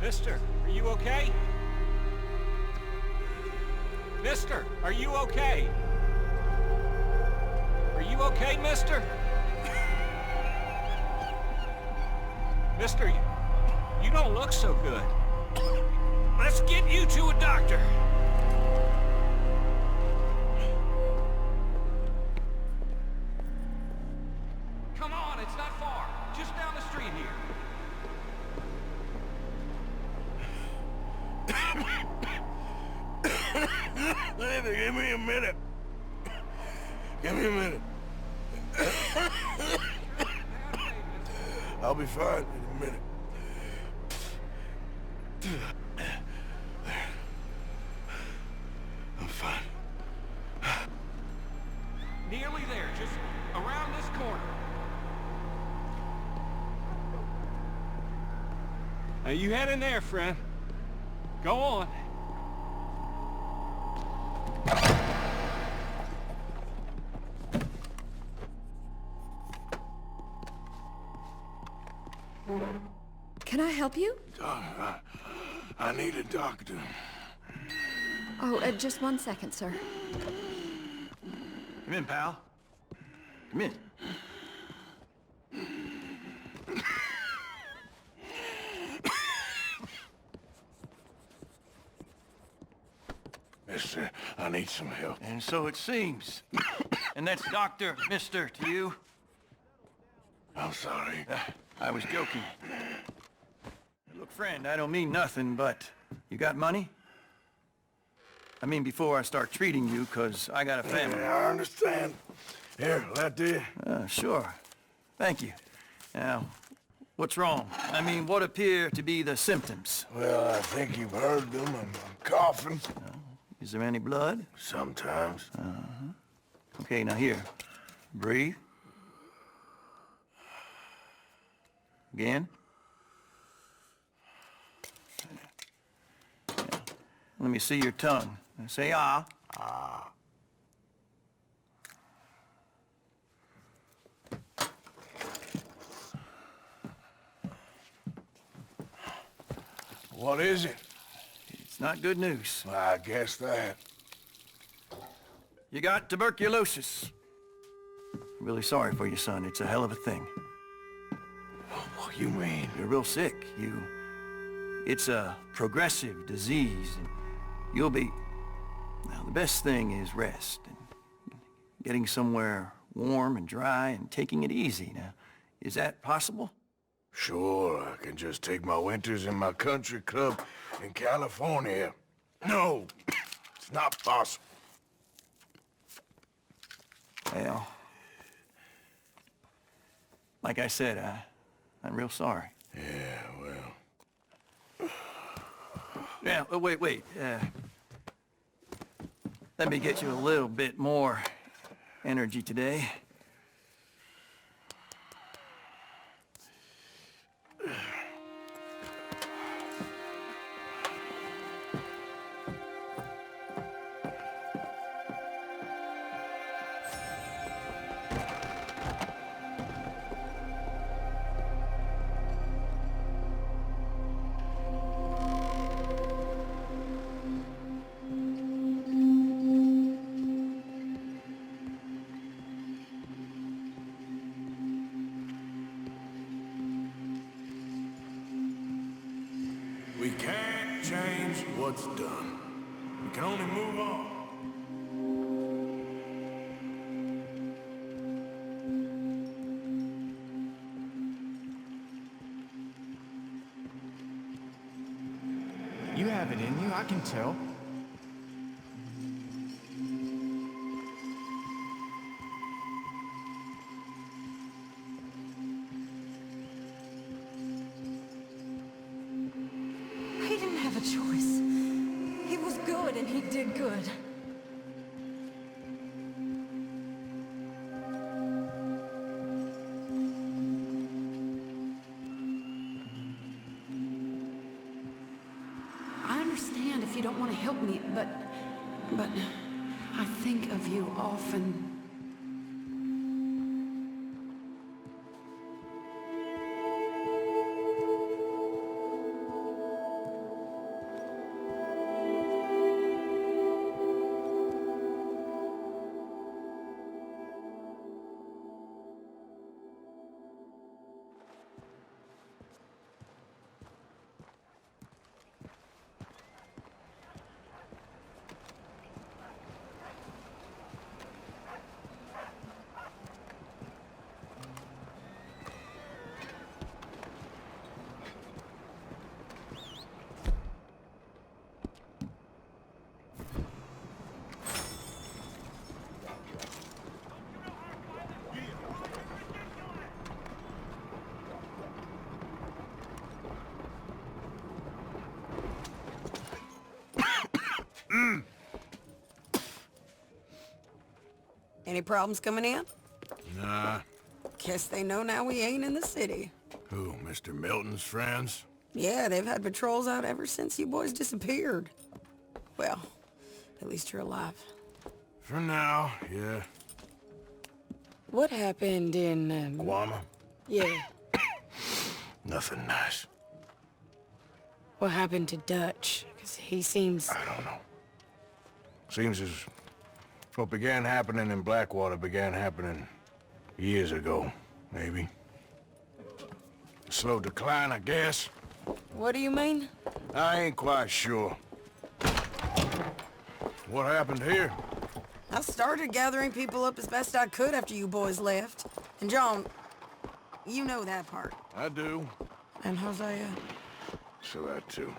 Mister, are you okay? Mister, are you okay? Are you okay, mister? Mister, you don't look so good. Let's get you to a doctor. Come on, it's not far. Just down the street here. Give me a minute. Give me a minute. I'll be fine in a minute. I'm fine. Nearly there, just around this corner. Now you head in there, friend. Go on. Can I help you? I need a doctor. Oh, just 1 second, sir. Come in, pal. Come in. Mister, I need some help. And so it seems. And that's Dr. Mister to you? I'm sorry. I was joking. Look, friend, I don't mean nothing, but you got money? I mean, before I start treating you, 'cause I got a family. Yeah, I understand. Here, that do you? Sure. Thank you. Now, what's wrong? I mean, what appear to be the symptoms? Well, I think you've heard them. I'm coughing. Is there any blood? Sometimes. Okay, now here. Breathe. Again. Yeah. Let me see your tongue. Now say ah. Ah. What is it? It's not good news. I guess that. You got tuberculosis. Really sorry for you, son. It's a hell of a thing. What you mean? You're real sick. It's a progressive disease, and you'll be... Now, the best thing is rest, and getting somewhere warm and dry, and taking it easy. Now, is that possible? Sure, I can just take my winters in my country club in California. No, it's not possible. Well, like I said, I'm real sorry. Yeah, well... Yeah, wait. Let me get you a little bit more energy today. We can't change what's done. We can only move on. You have it in you, I can tell. He didn't have a choice. He was good and he did good. I understand if you don't want to help me, but I think of you often. Any problems coming in? Nah. Guess they know now we ain't in the city. Who, Mr. Milton's friends? Yeah, they've had patrols out ever since you boys disappeared. Well, at least you're alive. For now, yeah. What happened in, Guama? Yeah. Nothing nice. What happened to Dutch? Because he seems... I don't know. Seems as what began happening in Blackwater began happening years ago, maybe. A slow decline, I guess. What do you mean? I ain't quite sure. What happened here? I started gathering people up as best I could after you boys left. And John, you know that part. I do. And Hosea? So that too.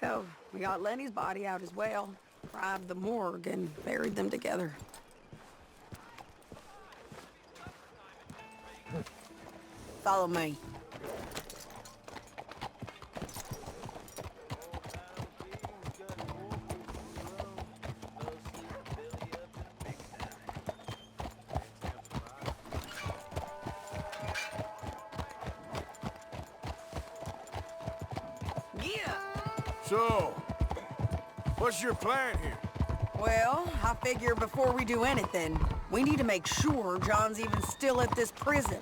Hell, we got Lenny's body out as well. Robbed the morgue and buried them together. Follow me. Yeah. So, what's your plan here? Well, I figure before we do anything, we need to make sure John's even still at this prison.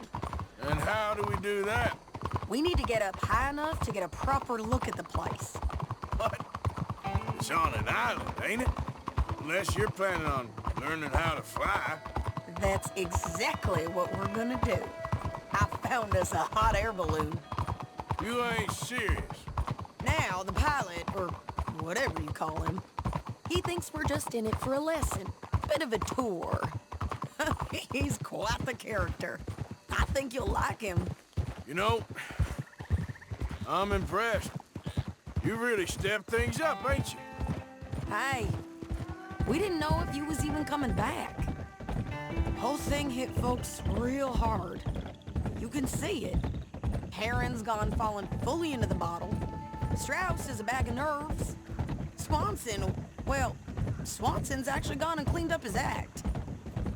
And how do we do that? We need to get up high enough to get a proper look at the place. What? It's on an island, ain't it? Unless you're planning on learning how to fly. That's exactly what we're gonna do. I found us a hot air balloon. You ain't serious. Now, the pilot, or whatever you call him, he thinks we're just in it for a lesson. Bit of a tour. He's quite the character. I think you'll like him. You know, I'm impressed. You really stepped things up, ain't you? Hey, we didn't know if you was even coming back. Whole thing hit folks real hard. You can see it. Heron's gone falling fully into the bottle. Strauss is a bag of nerves. Swanson's actually gone and cleaned up his act.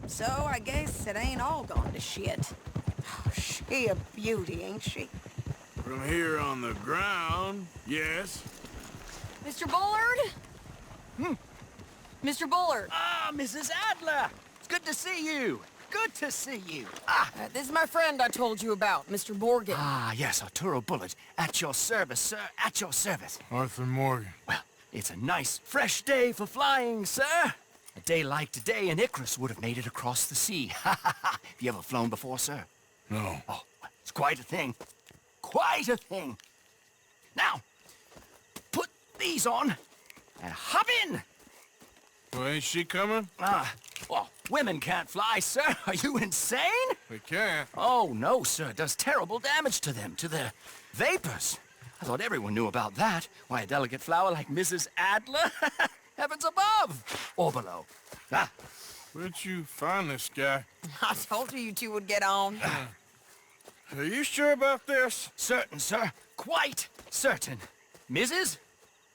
So I guess it ain't all gone to shit. Oh, she a beauty, ain't she? From here on the ground, yes. Mr. Bullard? Mr. Bullard. Ah, Mrs. Adler! It's good to see you. Good to see you. This is my friend I told you about, Mr. Morgan. Ah, yes, Arturo Bullard. At your service, sir. At your service. Arthur Morgan. Well, it's a nice, fresh day for flying, sir. A day like today, an ICARUS would have made it across the sea. Ha ha ha. Have you ever flown before, sir? No. Oh, it's quite a thing. Quite a thing. Now, put these on and hop in. Well, ain't she coming? Well, women can't fly, sir. Are you insane? We can't. Oh, no, sir. It does terrible damage to them, to their vapors. I thought everyone knew about that. Why, a delicate flower like Mrs. Adler? Heavens above. Or below. Ah, Where'd you find this guy? I told you two would get on. Are you sure about this? certain, sir. Quite certain. Mrs.,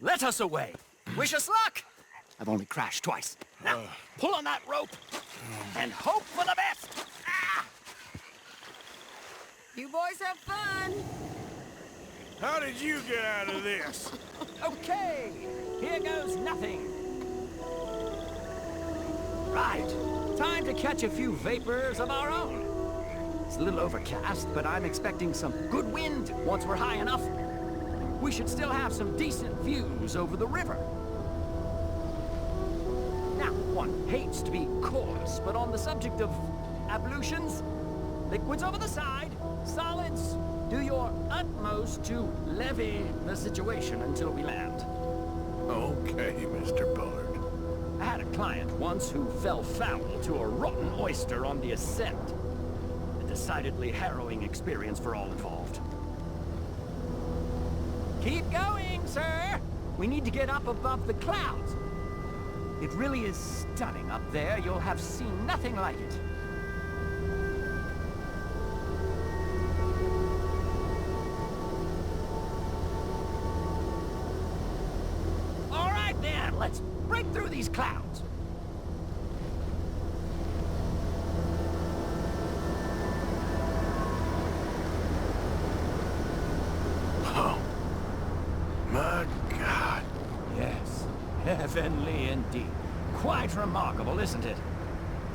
let us away. Wish us luck. I've only crashed twice. Now, pull on that rope and hope for the best. Ah! You boys have fun. How did you get out of this? Okay, here goes nothing. Right, time to catch a few vapors of our own. It's a little overcast, but I'm expecting some good wind once we're high enough. We should still have some decent views over the river. Now, one hates to be coarse, but on the subject of ablutions, liquids over the side, solids, do your utmost to levy the situation until we land. Okay, Mr. Bullard. I had a client once who fell foul to a rotten oyster on the ascent. A decidedly harrowing experience for all involved. Keep going, sir! We need to get up above the clouds. It really is stunning up there. You'll have seen nothing like it. All right, then. Let's break through these clouds. Oh, my God. Yes, heavenly indeed. Quite remarkable, isn't it?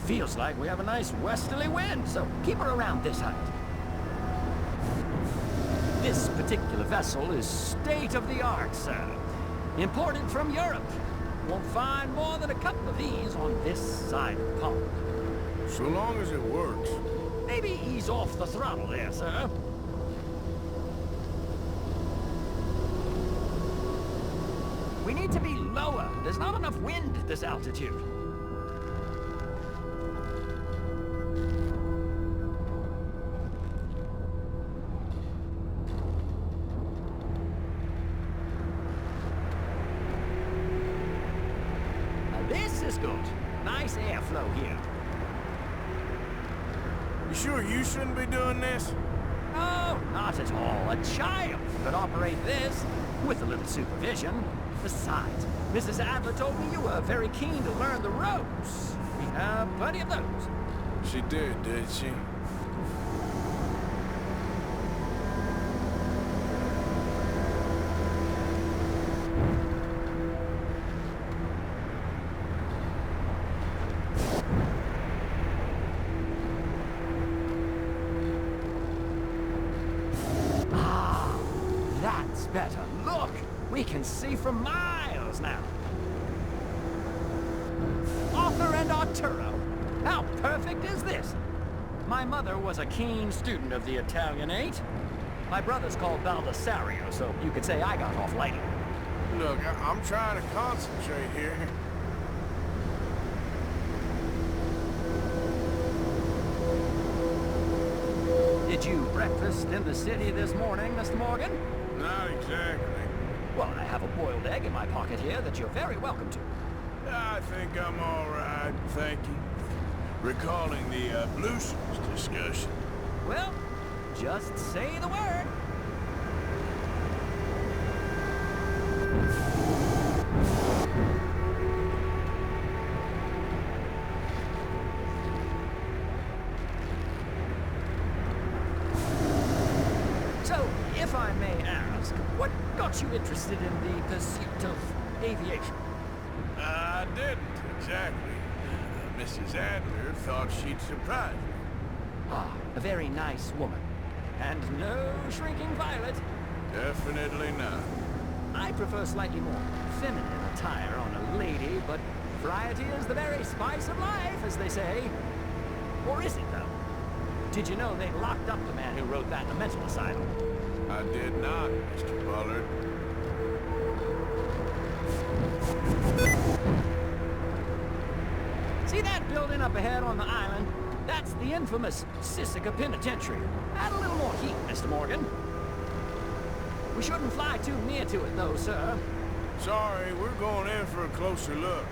Feels like we have a nice westerly wind, so keep her around this height. This particular vessel is state-of-the-art, sir. Imported from Europe. Won't find more than a couple of these on this side of the pond. So long as it works. Maybe ease off the throttle there, sir. We need to be lower. There's not enough wind at this altitude. Now this is good. Nice airflow here. You sure you shouldn't be doing this? Oh, not at all. A child could operate this with a little supervision. Besides, Mrs. Adler told me you were very keen to learn the ropes. We have plenty of those. She did she? Ah, that's better. Look, we can see for miles now. Arthur and Arturo. How perfect is this? My mother was a keen student of the Italianate. My brother's called Baldessario, so you could say I got off lightly. Look, I'm trying to concentrate here. Did you breakfast in the city this morning, Mr. Morgan? Not exactly. Well, I have a boiled egg in my pocket here that you're very welcome to. I think I'm all right, thank you. Recalling the ablutions discussion. Well, just say the word. So, if I may ask, what got you interested in the pursuit of aviation? I didn't, exactly. Mrs. Adler thought she'd surprise me. Ah, a very nice woman. And no shrinking violet. Definitely not. I prefer slightly more feminine attire on a lady, but variety is the very spice of life, as they say. Or is it, though? Did you know they locked up the man who wrote that in a mental asylum? I did not, Mr. Bullard. See that building up ahead on the island? That's the infamous Sisika Penitentiary. Add a little more heat, Mr. Morgan. We shouldn't fly too near to it, though, sir. Sorry, we're going in for a closer look.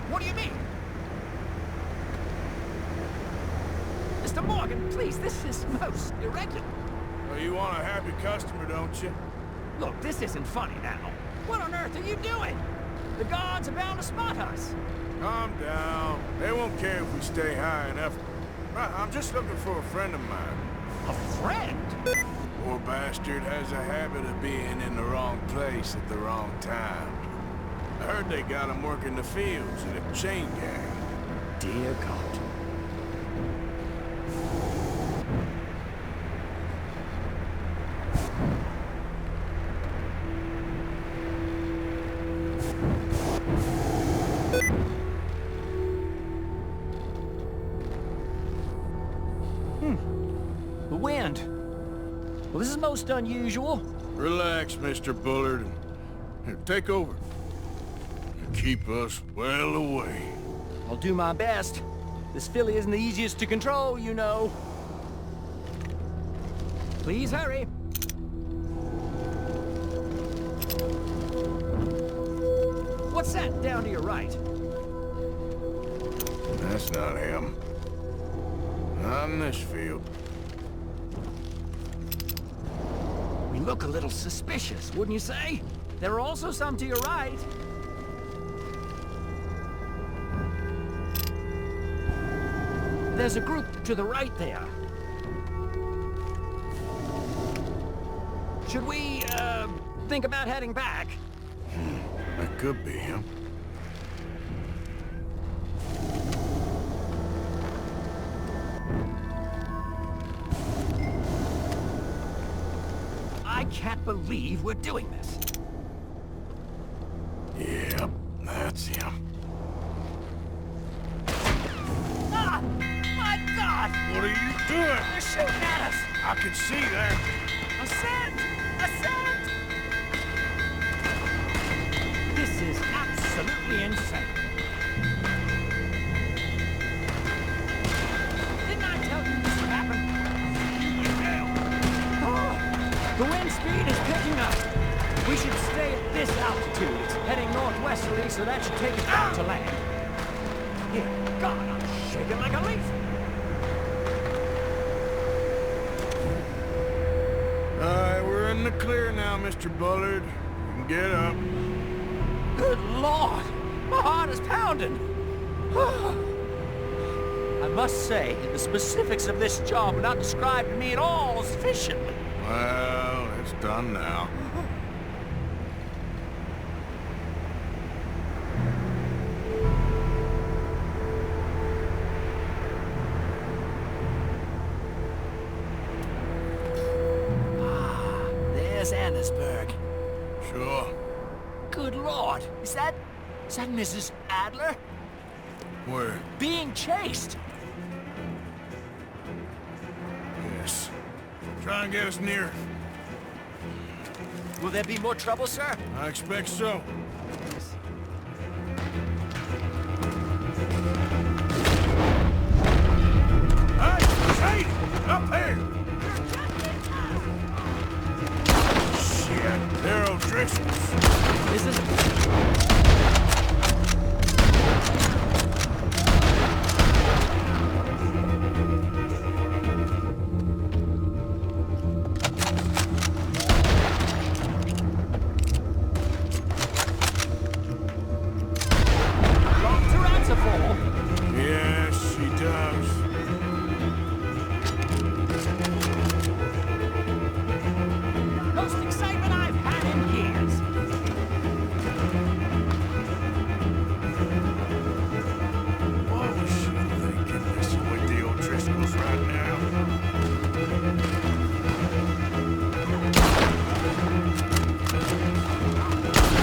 What do you mean? Mr. Morgan, please, this is most irregular. Well, you want a happy customer, don't you? Look, this isn't funny now. What on earth are you doing? The guards are bound to spot us. Calm down. They won't care if we stay high enough. I'm just looking for a friend of mine. A friend? Poor bastard has a habit of being in the wrong place at the wrong time. I heard they got him working the fields in a chain gang. Dear God. The wind. Well, this is most unusual. Relax, Mr. Bullard. Here, take over. Keep us well away. I'll do my best. This filly isn't the easiest to control, you know. Please hurry. What's that down to your right? That's not him. Not in this field. We look a little suspicious, wouldn't you say? There are also some to your right. There's a group to the right there. Should we, think about heading back? That could be him. I can't believe we're doing this. Yep, that's him. Ah! My God! What are you doing? They're shooting at us! I can see that. A scent! A scent! This is absolutely insane. Didn't I tell you this would happen? Oh, the wind speed is picking up. We should stay at this altitude. It's heading northwesterly, so that should take us back to land. Dear God, I'm shaking like a leaf. We're in the clear now, Mr. Bullard. You can get up. Good Lord! My heart is pounding! I must say, the specifics of this job were not described to me at all sufficiently. Well, it's done now. There's Annesburg. Sure. Good Lord! Is that Mrs. Adler? Where? Being chased! Yes. Try and get us near. Will there be more trouble, sir? I expect so. Hey! Hey! Up there! Shit! They're O'Driscolls. This is... Dr. Ansel. Yes, she does. Most excitement I've had in years. What was she thinking, messing with the O'Driscolls right now?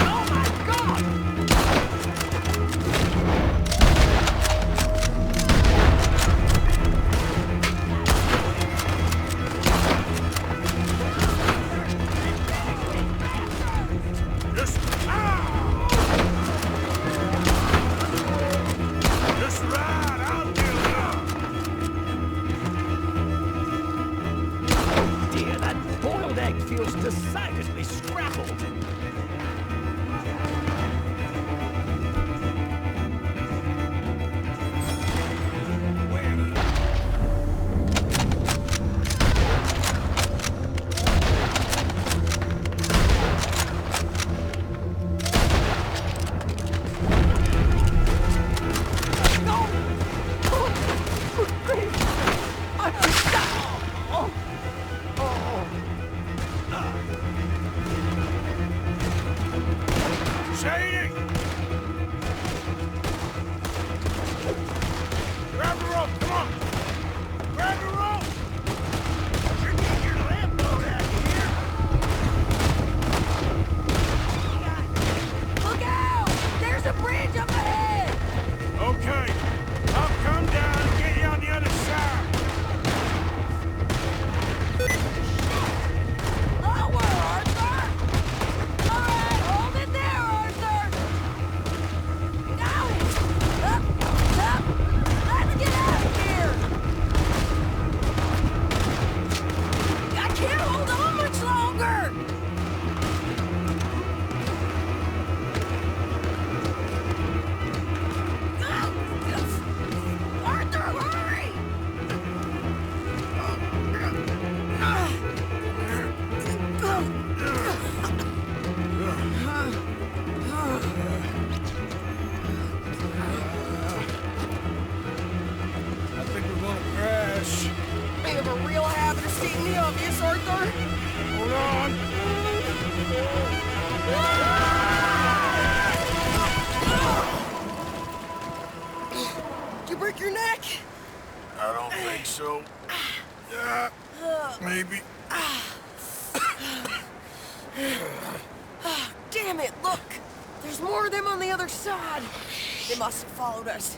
Oh my God! Just... Just ride, I'll deal it up. Dear, that boiled egg feels decidedly scrappled. stating the obvious, Arthur. Hold on. Did you break your neck? I don't think so. Maybe. Damn it, look! There's more of them on the other side. They must have followed us.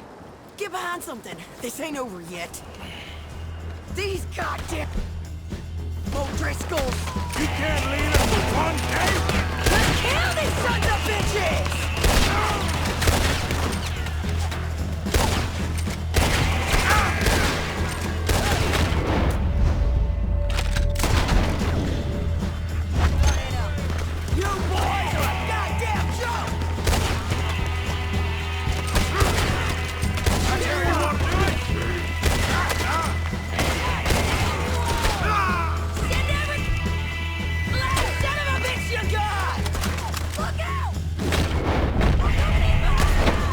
Get behind something. This ain't over yet. These goddamn O'Driscolls! You can't leave us for one day. Let's kill these sons of bitches! You boys are a goddamn joke! That's how you want to do it? Send every last son of a bitch you got! Look out! We're coming in behind us!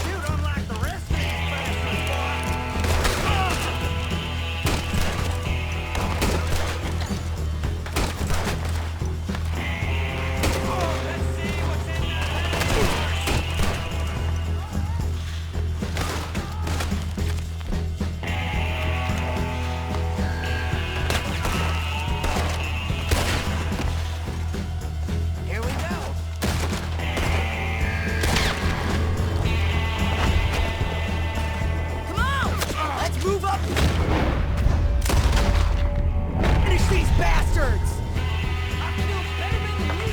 Shoot unlike the rest of these bastards, Let's see what's in that. Here we go. Come on! Let's move up! Finish these bastards! I feel better than you.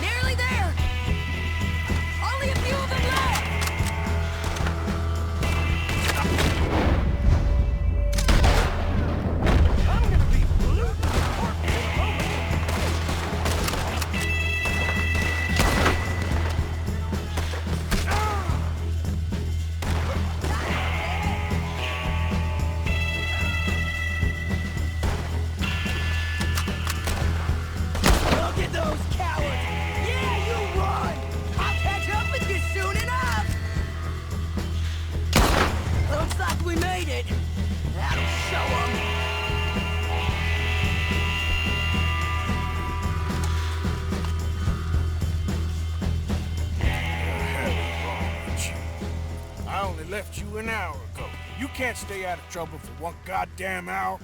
Nearly there! Only a few of them left! I'm gonna be blue or Look at those cowards! Yeah, you run! I'll catch up with you soon enough! Looks like we made it. That'll show them. I only left you an hour ago. You can't stay out of trouble for one goddamn hour.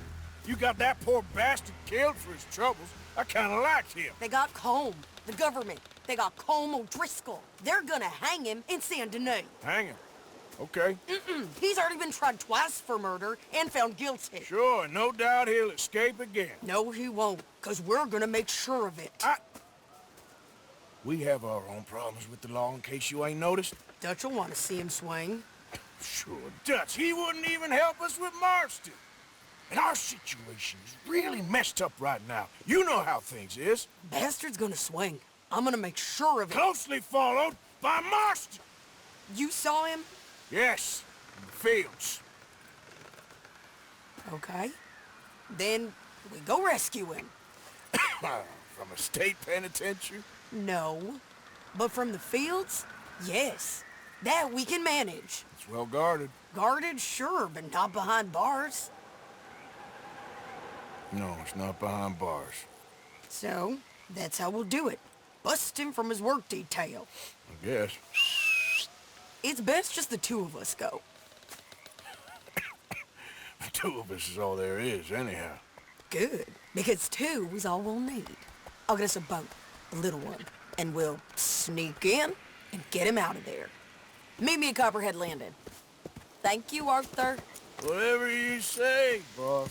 You got that poor bastard killed for his troubles. I kinda liked him. They got Combe, the government. They got Combe O'Driscoll. They're gonna hang him in Saint Denis. Hang him. Okay. He's already been tried twice for murder and found guilty. Sure, no doubt he'll escape again. No, he won't, because we're gonna make sure of it. We have our own problems with the law in case you ain't noticed. Dutch will want to see him swing. Sure, Dutch, he wouldn't even help us with Marston. And our situation is really messed up right now. You know how things is. Bastard's gonna swing. I'm gonna make sure of it. Closely followed by Marston. You saw him? Yes, in the fields. Okay. Then we go rescue him. From a state penitentiary? No. But from the fields? Yes. That we can manage. It's well guarded. Guarded, sure, but not behind bars. No, it's not behind bars. So, that's how we'll do it. Bust him from his work detail. I guess. It's best just the two of us go. The two of us is all there is, anyhow. Good, because two is all we'll need. I'll get us a boat, a little one, and we'll sneak in and get him out of there. Meet me at Copperhead Landing. Thank you, Arthur. Whatever you say, boss.